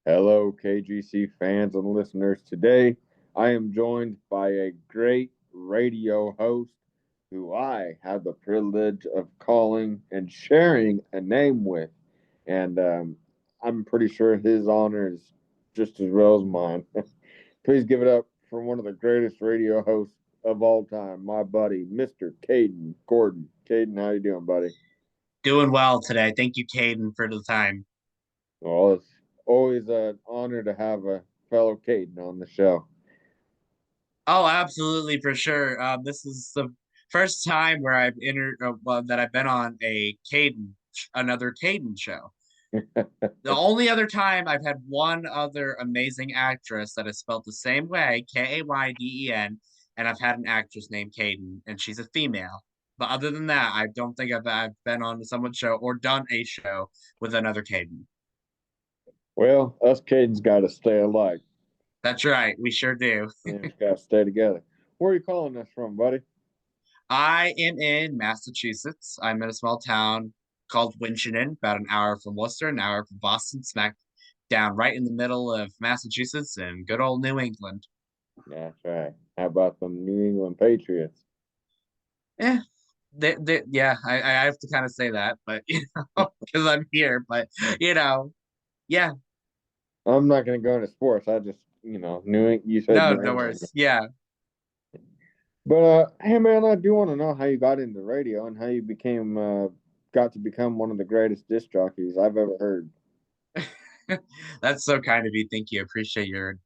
Hello, KGC fans and listeners. Today, I am joined by a great radio host who I have the privilege of calling and sharing a name with. And I'm pretty sure his honor is just as well as mine. Please give it up for one of the greatest radio hosts of all time, my buddy, Mr. Kayden Gordon. Kayden, how you doing, buddy? Doing well today. Thank you, Kayden, for the time. Well, it's always an honor to have a fellow Kayden on the show. Oh, absolutely, for sure. This is the first time where that I've been on another Kayden show. The only other time I've had one other amazing actress that is spelled the same way, Kayden, and I've had an actress named Kayden, and she's a female. But other than that, I don't think I've been on someone's show or done a show with another Kayden. Well, us Caden's got to stay alike. That's right, we sure do. And it's got to stay together. Where are you calling us from, buddy? I am in Massachusetts. I'm in a small town called Winchendon, about an hour from Worcester, an hour from Boston, smack down right in the middle of Massachusetts and good old New England. That's right. How about the New England Patriots? Yeah, yeah, I have to kind of say that, but because I'm here, but you know, yeah, I'm not going to go into sports. I just, you said no, New no England. worries. Yeah. But, hey, man, I do want to know how you got into radio and how you got to become one of the greatest disc jockeys I've ever heard. That's so kind of you. Thank you. Appreciate your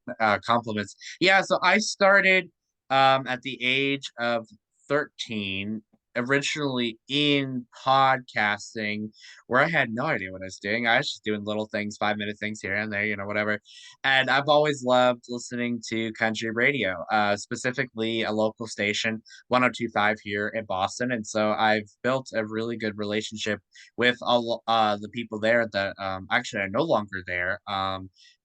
compliments. Yeah, so I started at the age of 13, originally in podcasting, where I had no idea what I was doing. I was just doing little things, 5 minute things here and there, whatever. And I've always loved listening to country radio, specifically a local station, 1025 here in Boston. And so I've built a really good relationship with all the people there that actually are no longer there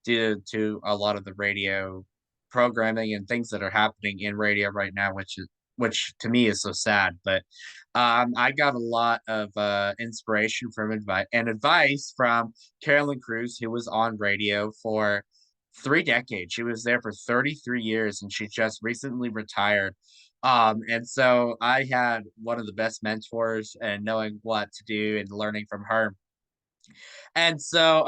due to a lot of the radio programming and things that are happening in radio right now, which to me is so sad. But I got a lot of inspiration from advice from Carolyn Cruz, who was on radio for 3 decades. She was there for 33 years, and she just recently retired. And so I had one of the best mentors and knowing what to do and learning from her. And so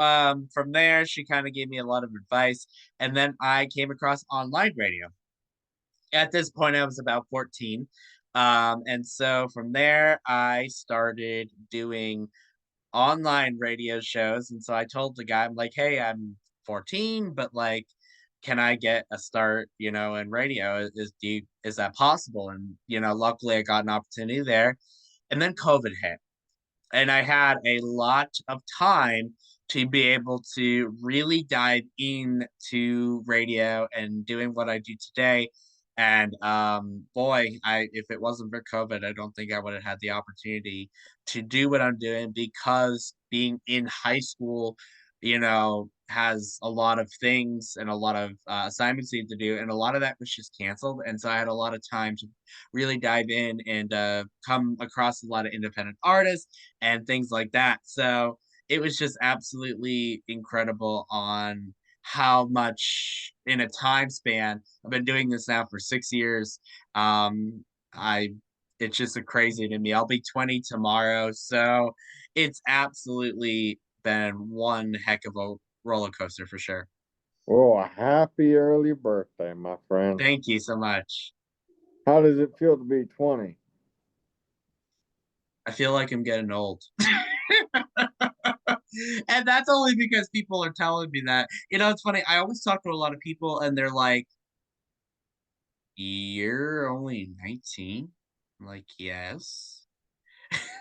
from there, she kind of gave me a lot of advice. And then I came across online radio. At this point, I was about 14. And so from there, I started doing online radio shows. And so I told the guy, I'm like, hey, I'm 14, but like, can I get a start, in radio? Is that possible? And luckily I got an opportunity there. And then COVID hit. And I had a lot of time to be able to really dive into radio and doing what I do today. And boy, I if it wasn't for COVID, I don't think I would have had the opportunity to do what I'm doing because being in high school, has a lot of things and a lot of assignments you have to do, and a lot of that was just canceled. And so I had a lot of time to really dive in and come across a lot of independent artists and things like that. So it was just absolutely incredible on how much in a time span. I've been doing this now for 6 years. I It's just a crazy to me. I'll be 20 tomorrow, so it's absolutely been one heck of a roller coaster for sure. Oh, a happy early birthday, my friend. Thank you so much. How does it feel to be 20? I feel like I'm getting old. And that's only because people are telling me that. It's funny. I always talk to a lot of people and they're like, "You're only 19?" I'm like, "Yes."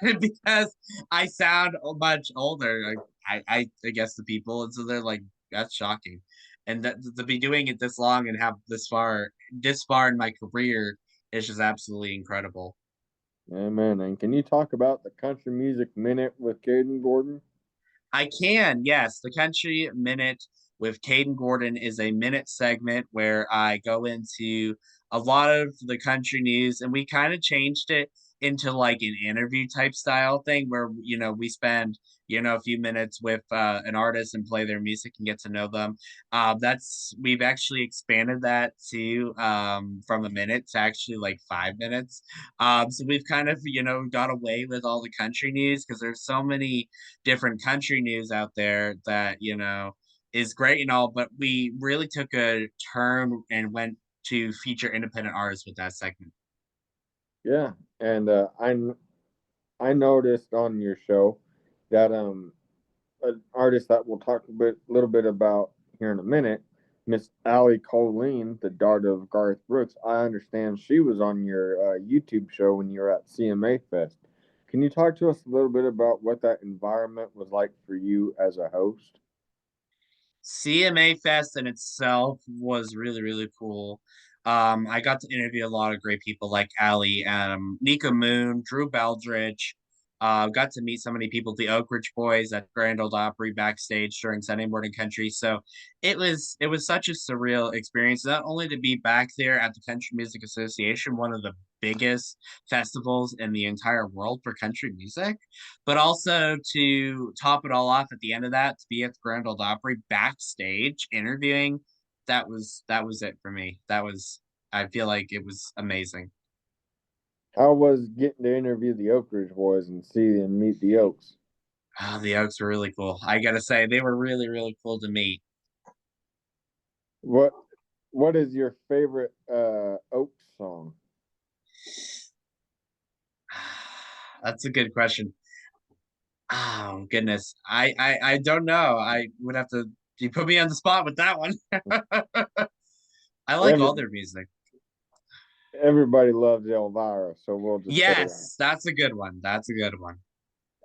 Because I sound much older. Like, I guess the people, and so they're like, "That's shocking." And that to be doing it this long and have this far in my career is just absolutely incredible. Amen. And can you talk about the Country Music Minute with Caden Gordon? I can, yes. The Country Minute with Kayden Gordon is a minute segment where I go into a lot of the country news, and we kind of changed it. into like an interview type style thing where we spend a few minutes with an artist and play their music and get to know them. That's we've actually expanded that to from a minute to actually like 5 minutes. So we've kind of got away with all the country news because there's so many different country news out there that is great and all, but we really took a turn and went to feature independent artists with that segment. Yeah, and I noticed on your show that an artist that we'll talk little bit about here in a minute, Miss Allie Colleen, the daughter of Garth Brooks. I understand she was on your YouTube show when you were at CMA Fest. Can you talk to us a little bit about what that environment was like for you as a host? CMA Fest in itself was really, really cool. I got to interview a lot of great people like Ali, Nika Moon, Drew Beldridge. Got to meet so many people, the Oak Ridge Boys at Grand Ole Opry backstage during Sunday Morning Country. So it was such a surreal experience, not only to be back there at the Country Music Association, one of the biggest festivals in the entire world for country music, but also to top it all off at the end of that, to be at the Grand Ole Opry backstage interviewing, that was it for me. I feel like it was amazing. How was getting to interview the Oak Ridge Boys and see them meet the Oaks? Oh, the Oaks were really cool. I gotta say, they were really, really cool to meet. What What is your favorite Oaks song? That's a good question. Oh goodness, I don't know. I would have to. You put me on the spot with that one. I like Every all their music. Everybody loves Elvira, so we'll just say that. Yes, that's a good one. That's a good one.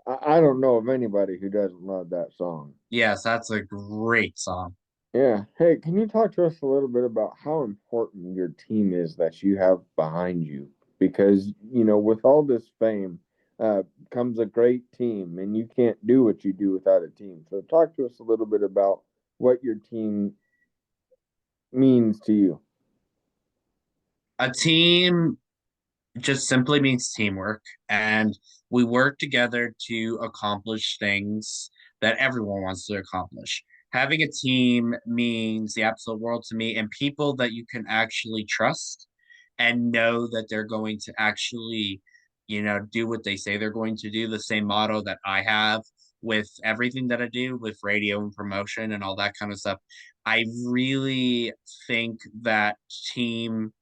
I don't know of anybody who doesn't love that song. Yes, that's a great song. Yeah. Hey, can you talk to us a little bit about how important your team is that you have behind you? Because, with all this fame comes a great team, and you can't do what you do without a team. So, talk to us a little bit about what your team means to you. A team just simply means teamwork, and we work together to accomplish things that everyone wants to accomplish. Having a team means the absolute world to me, and people that you can actually trust and know that they're going to actually do what they say they're going to do. The same motto that I have with everything that I do with radio and promotion and all that kind of stuff. I really think that team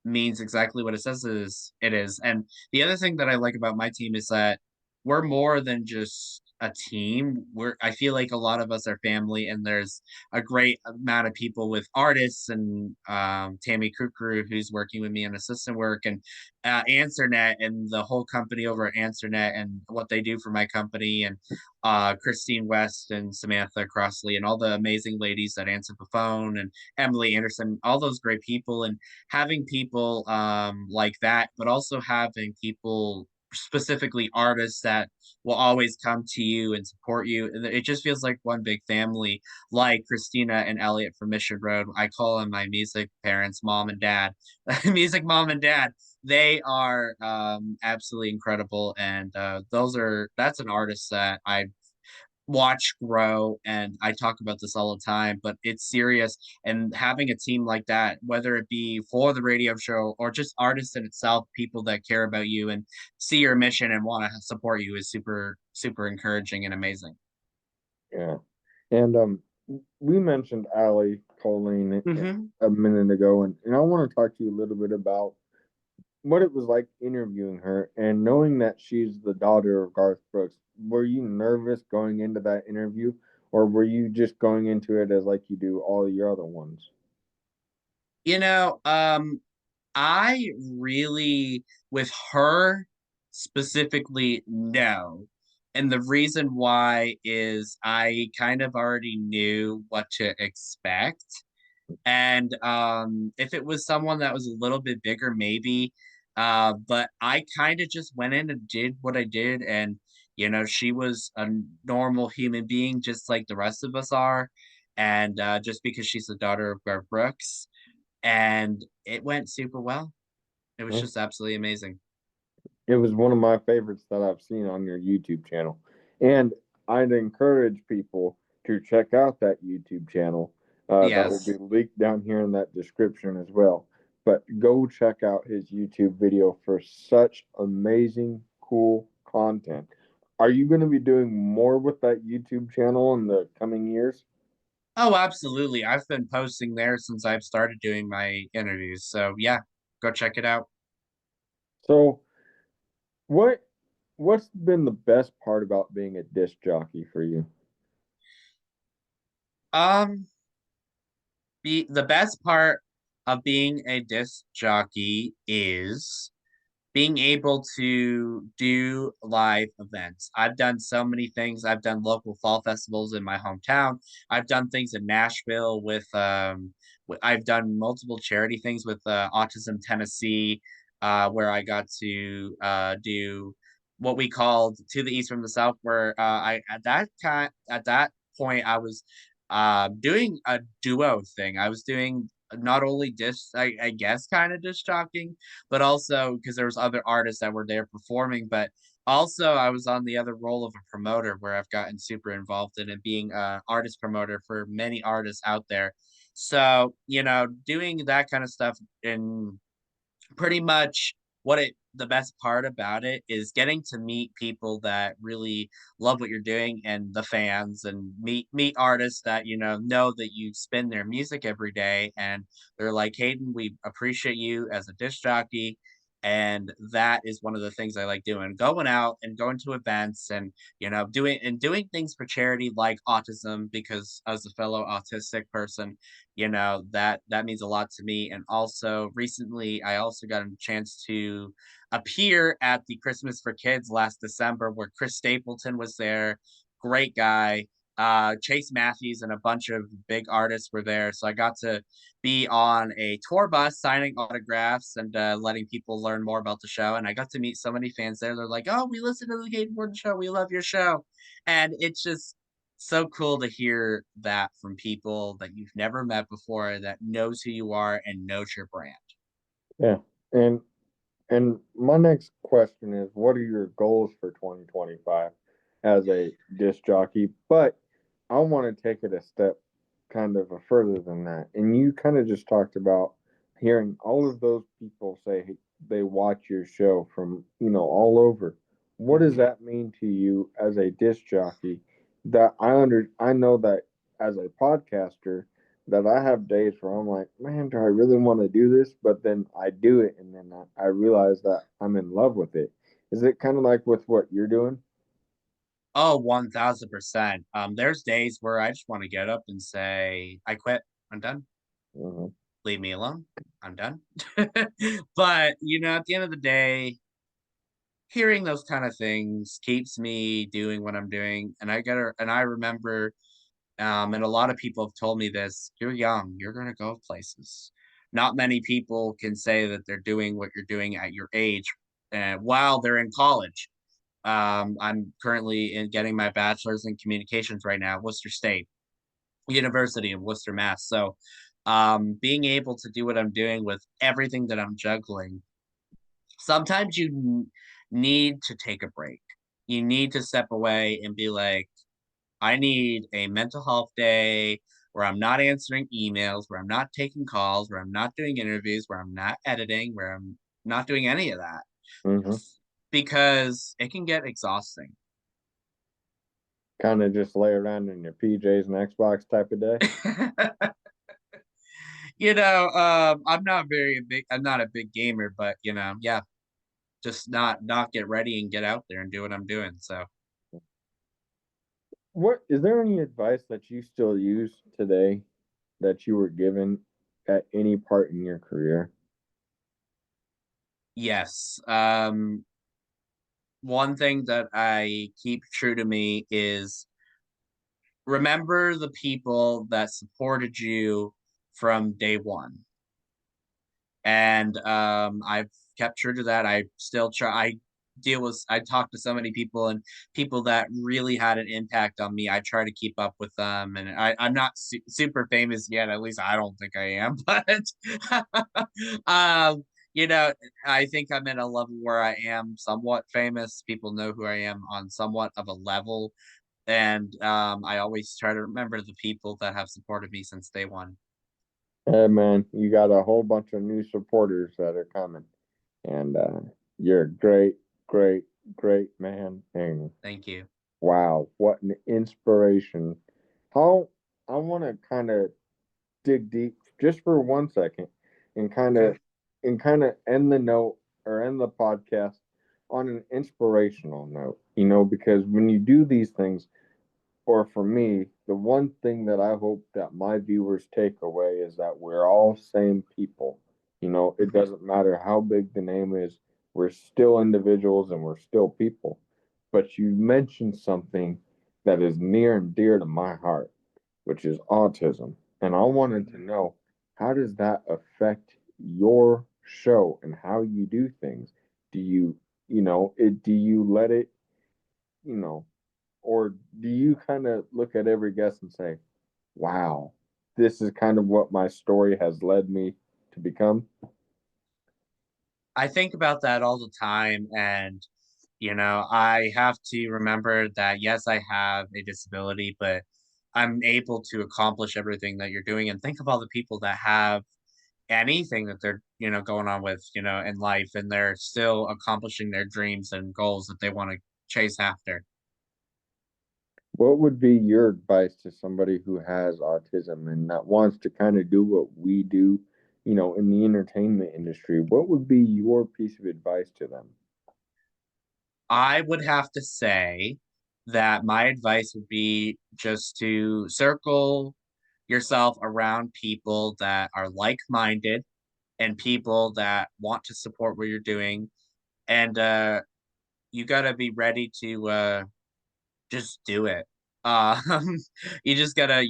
means exactly what it says it is. And the other thing that I like about my team is that we're more than just a team. I feel like a lot of us are family, and there's a great amount of people with artists and Tammy Kukuru, who's working with me on assistant work, and Answernet and the whole company over at Answernet and what they do for my company, and Christine West and Samantha Crossley and all the amazing ladies that answer the phone, and Emily Anderson, all those great people. And having people like that, but also having people, specifically artists, that will always come to you and support you. And it just feels like one big family, like Christina and Elliot from Mission Road. I call them my music parents, mom and dad, music mom and dad. They are absolutely incredible. And that's an artist that I watch grow, and I talk about this all the time, but it's serious. And having a team like that, whether it be for the radio show or just artists in itself, people that care about you and see your mission and want to support you, is super super encouraging and amazing. Yeah. And we mentioned Allie Colleen Hmm. a minute ago, and I want to talk to you a little bit about what it was like interviewing her and knowing that she's the daughter of Garth Brooks. Were you nervous going into that interview, or were you just going into it as like you do all your other ones? you know um I really, with her specifically, no. And the reason why is I kind of already knew what to expect. And if it was someone that was a little bit bigger, maybe. But I kind of just went in and did what I did. And, she was a normal human being, just like the rest of us are. And just because she's the daughter of Garth Brooks, and it went super well. It was Huh? just absolutely amazing. It was one of my favorites that I've seen on your YouTube channel. And I'd encourage people to check out that YouTube channel. That will be Yes. linked down here in that description as well. But go check out his YouTube video for such amazing, cool content. Are you going to be doing more with that YouTube channel in the coming years? Oh, absolutely. I've been posting there since I've started doing my interviews. So yeah, go check it out. So, what what's been the best part about being a disc jockey for you? Um, the best part of being a disc jockey is being able to do live events. I've done so many things. I've done local fall festivals in my hometown. I've done things in Nashville with I've done multiple charity things with Autism Tennessee, where I got to do what we called To the East from the South, where I at that point I was doing a duo thing. I was doing not only disc, I guess, kind of disc jockeying, but also because there was other artists that were there performing. But also, I was on the other role of a promoter where I've gotten super involved in it, being a artist promoter for many artists out there. So, doing that kind of stuff in pretty much what it the best part about it is getting to meet people that really love what you're doing and the fans and meet artists that know that you spin their music every day and they're like, Hayden, we appreciate you as a disc jockey. And that is one of the things I like doing, going out and going to events and doing things for charity like autism, because as a fellow autistic person, that means a lot to me. And also recently I also got a chance to appear at the Christmas for Kids last December, where Chris Stapleton was there. Great guy. Chase Matthews and a bunch of big artists were there, so I got to be on a tour bus signing autographs and letting people learn more about the show. And I got to meet so many fans there. They're like, oh, we listen to the Kayden Gordon show, we love your show. And it's just so cool to hear that from people that you've never met before, that knows who you are and knows your brand. Yeah. And my next question is, what are your goals for 2025 as a disc jockey? But I want to take it a step kind of further than that. And you kind of just talked about hearing all of those people say they watch your show from, all over. What does Mhm. that mean to you as a disc jockey? I know that as a podcaster, that I have days where I'm like, man, do I really want to do this? But then I do it, and then I realize that I'm in love with it. Is it kind of like with what you're doing? Oh, 1000%. There's days where I just want to get up and say, I quit. I'm done. Mhm. Leave me alone. I'm done. But, at the end of the day, hearing those kind of things keeps me doing what I'm doing. And I remember, and a lot of people have told me this, you're young, you're going to go places. Not many people can say that they're doing what you're doing at your age while they're in college. I'm currently in getting my bachelor's in communications right now, Worcester State University in Worcester, Mass. So, being able to do what I'm doing with everything that I'm juggling, sometimes you need to take a break. You need to step away and be like, I need a mental health day where I'm not answering emails, where I'm not taking calls, where I'm not doing interviews, where I'm not editing, where I'm not doing any of that, Hmm. because it can get exhausting. Kind of just lay around in your PJs and Xbox type of day. I'm not a big gamer, but yeah, just not get ready and get out there and do what I'm doing. So What is there any advice that you still use today that you were given at any part in your career? yes, one thing that I keep true to me is remember the people that supported you from day one. And I've kept true to that. I still try. I talk to so many people and people that really had an impact on me. I try to keep up with them, and I'm not super famous yet. At least I don't think I am. But you know, I think I'm in a level where I am somewhat famous. People know who I am on somewhat of a level. And I always try to remember the people that have supported me since day one. Hey man, you got a whole bunch of new supporters that are coming, and you're a great, great, great man. And Thank you. wow, what an inspiration! How I want to kind of dig deep just for 1 second, and kind Okay. of end the note or end the podcast on an inspirational note. Because when you do these things, or for me, the one thing that I hope that my viewers take away is that we're all same people. It Mhm. doesn't matter how big the name is, we're still individuals and we're still people. But you mentioned something that is near and dear to my heart, which is autism. And I wanted to know, how does that affect your show and how you do things? Do you, do you let it, you know, or do you kind of look at every guest and say, wow, this is kind of what my story has led me to become? I think about that all the time. And, I have to remember that, yes, I have a disability, but I'm able to accomplish everything that you're doing. And think of all the people that have anything that they're, going on with, in life, and they're still accomplishing their dreams and goals that they want to chase after. What would be your advice to somebody who has autism and that wants to kind of do what we do, in the entertainment industry? What would be your piece of advice to them? I would have to say that my advice would be just to circle yourself around people that are like-minded and people that want to support what you're doing. And you got to be ready to just do it. Um, you just gotta,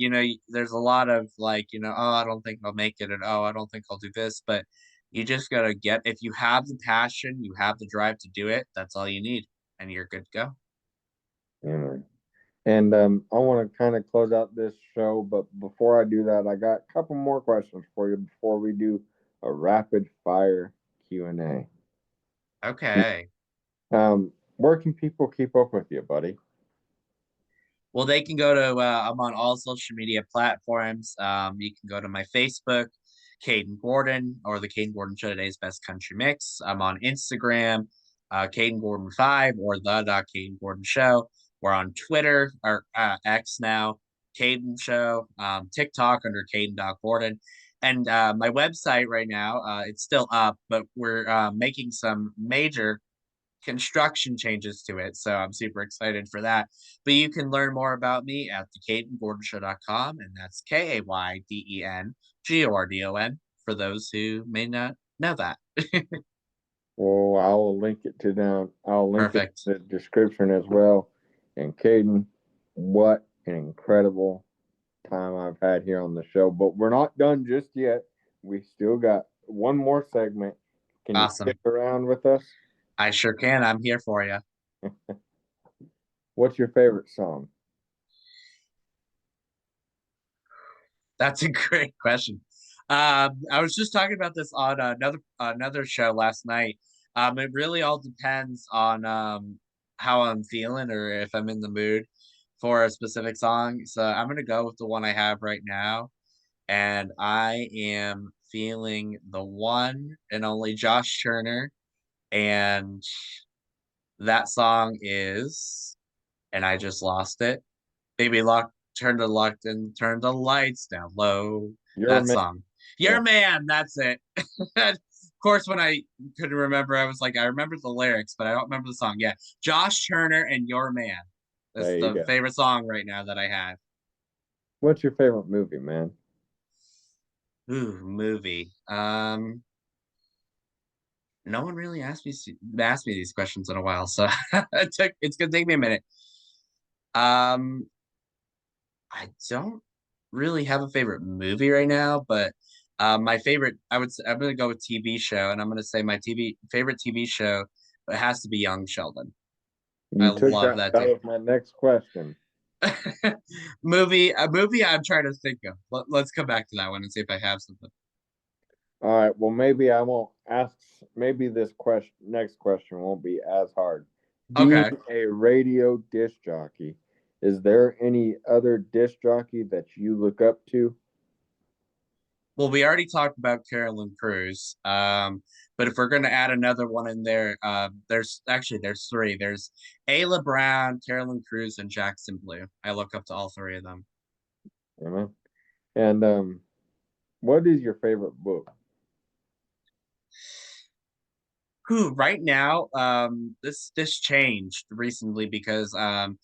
there's a lot of like, oh, I don't think I'll make it, and oh, I don't think I'll do this, but you just gotta if you have the passion, you have the drive to do it, that's all you need, and you're good to go. And I want to kind of close out this show, but before I do that, I got a couple more questions for you before we do a rapid fire Q&A. Okay. Where can people keep up with you, buddy? Well, they can go to, I'm on all social media platforms. You can go to my Facebook, Kayden Gordon, or the Kayden Gordon Show, Today's Best Country Mix. I'm on Instagram, Kayden Gordon 5, or the Kayden Gordon Show. We're on Twitter, or X now, Kayden Show, TikTok under Kayden.Gordon. And my website right now, it's still up, but we're making some major construction changes to it. So I'm super excited for that. But you can learn more about me at thekayden.gordonshow.com, and that's KAYDEN GORDON for those who may not know that. Well, I'll link it Perfect. in the description as well. And Kayden, what an incredible time I've had here on the show. But we're not done just yet. We still got one more segment. Can you stick Awesome. around with us? I sure can. I'm here for you. What's your favorite song? That's a great question. I was just talking about this on another show last night. It really all depends on how I'm feeling or if I'm in the mood for a specific song. So I'm gonna go with the one I have right now, and I am feeling the one and only Josh Turner, and that song is, and I just lost it. Baby lock, turn the lights down low. You're a That man. song. You're Yeah. a man, that's it. Of course, when I couldn't remember, I was like, I remember the lyrics, but I don't remember the song. Yeah. Josh Turner and Your Man. That's There you the go. favorite song right now that I have. What's your favorite movie, man? Ooh, movie. No one really asked me these questions in a while, so it's gonna take me a minute. Um, I don't really have a favorite movie right now, but my favorite, I'm gonna go with TV show, and I'm gonna say my favorite TV show, it has to be Young Sheldon. I You took love that that out too. of my next question. A movie I'm trying to think of. Let's come back to that one and see if I have something. All right. Well, maybe I won't ask. Maybe this next question won't be as hard. Being Okay. a radio disc jockey, is there any other disc jockey that you look up to? Well, we already talked about Carolyn Cruz. But if we're gonna add another one in there, there's three. There's Ayla Brown, Carolyn Cruz, and Jackson Blue. I look up to all three of them. You know? And what is your favorite book? Who right now, this changed recently because I'm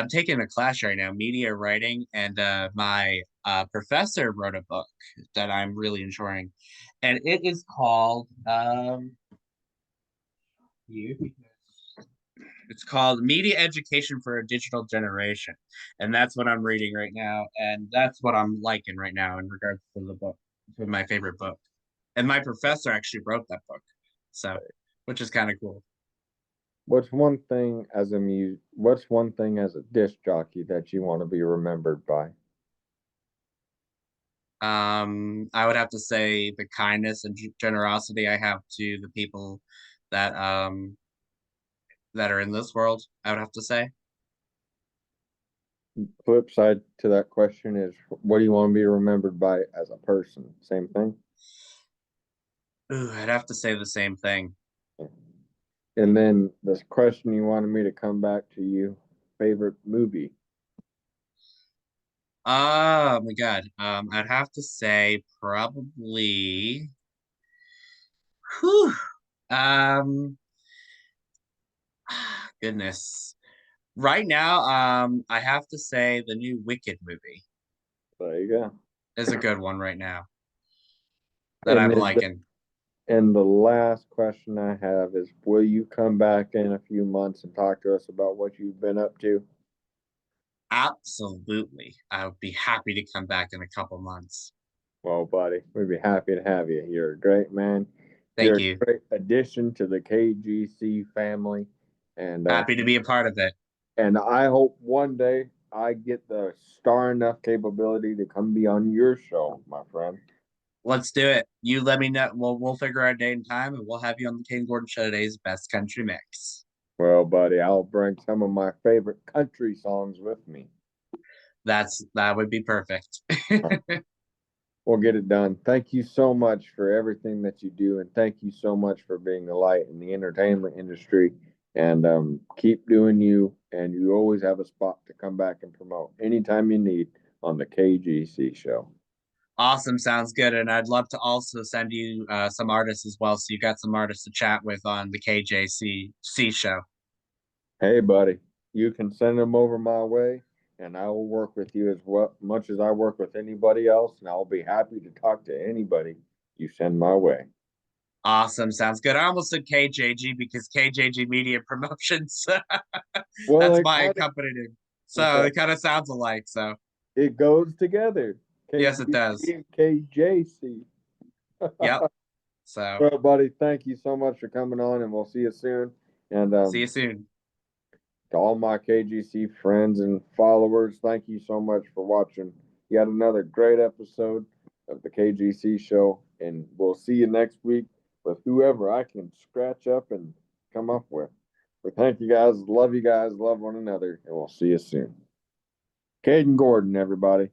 taking a class right now, media writing, and my professor wrote a book that I'm really enjoying, and it is called you. It's called Media Education for a Digital Generation. And that's what I'm reading right now. And that's what I'm liking right now in regards to the book, to my favorite book. And my professor actually wrote that book. So, which is kind of cool. What's one thing as a disc jockey that you want to be remembered by? I would have to say the kindness and generosity I have to the people that that are in this world, I would have to say. Flip side to that question is, what do you want to be remembered by as a person? Same thing. Ooh, I'd have to say the same thing. And then this question you wanted me to come back to you. Favorite movie? Oh my God. I'd have to say probably whew, um goodness. Right now, I have to say the new Wicked movie There you go. is a good one right now that And I'm then liking. and the last question I have is, will you come back in a few months and talk to us about what you've been up to? Absolutely. I would be happy to come back in a couple months. Well, buddy, we'd be happy to have you. You're a great man. You're Thank a you. great addition to the KGC family, and Happy to be a part of it. I hope one day I get the star enough capability to come be on your show, my friend. Let's do it. You let me know. We'll figure out a date and time, and we'll have you on the Kane Gordon Show today's Best Country Mix. Well, buddy, I'll bring some of my favorite country songs with me. That would be perfect. We'll get it done. Thank you so much for everything that you do, and thank you so much for being a light in the entertainment industry. And keep doing you, and you always have a spot to come back and promote anytime you need on the KGC Show. Awesome, sounds good. And I'd love to also send you some artists as well, so you got some artists to chat with on the KJC show. Hey, buddy, you can send them over my way, and I will work with you as much as I work with anybody else, and I'll be happy to talk to anybody you send my way. Awesome, sounds good. I almost said KJG because KJG Media Promotions. Well, That's my company name. So it kind of sounds alike. So it goes together. yes, it does. KJC. Yep. So Well, buddy, thank you so much for coming on, and we'll see you soon. And see you soon. to all my KGC friends and followers, thank you so much for watching yet another great episode of the KGC Show. And we'll see you next week with whoever I can scratch up and come up with. But thank you guys. Love you guys. Love one another. And we'll see you soon. Kayden Gordon, everybody.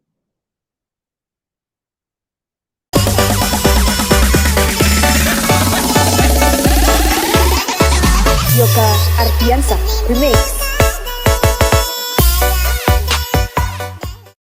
Yoka Artianza Remix.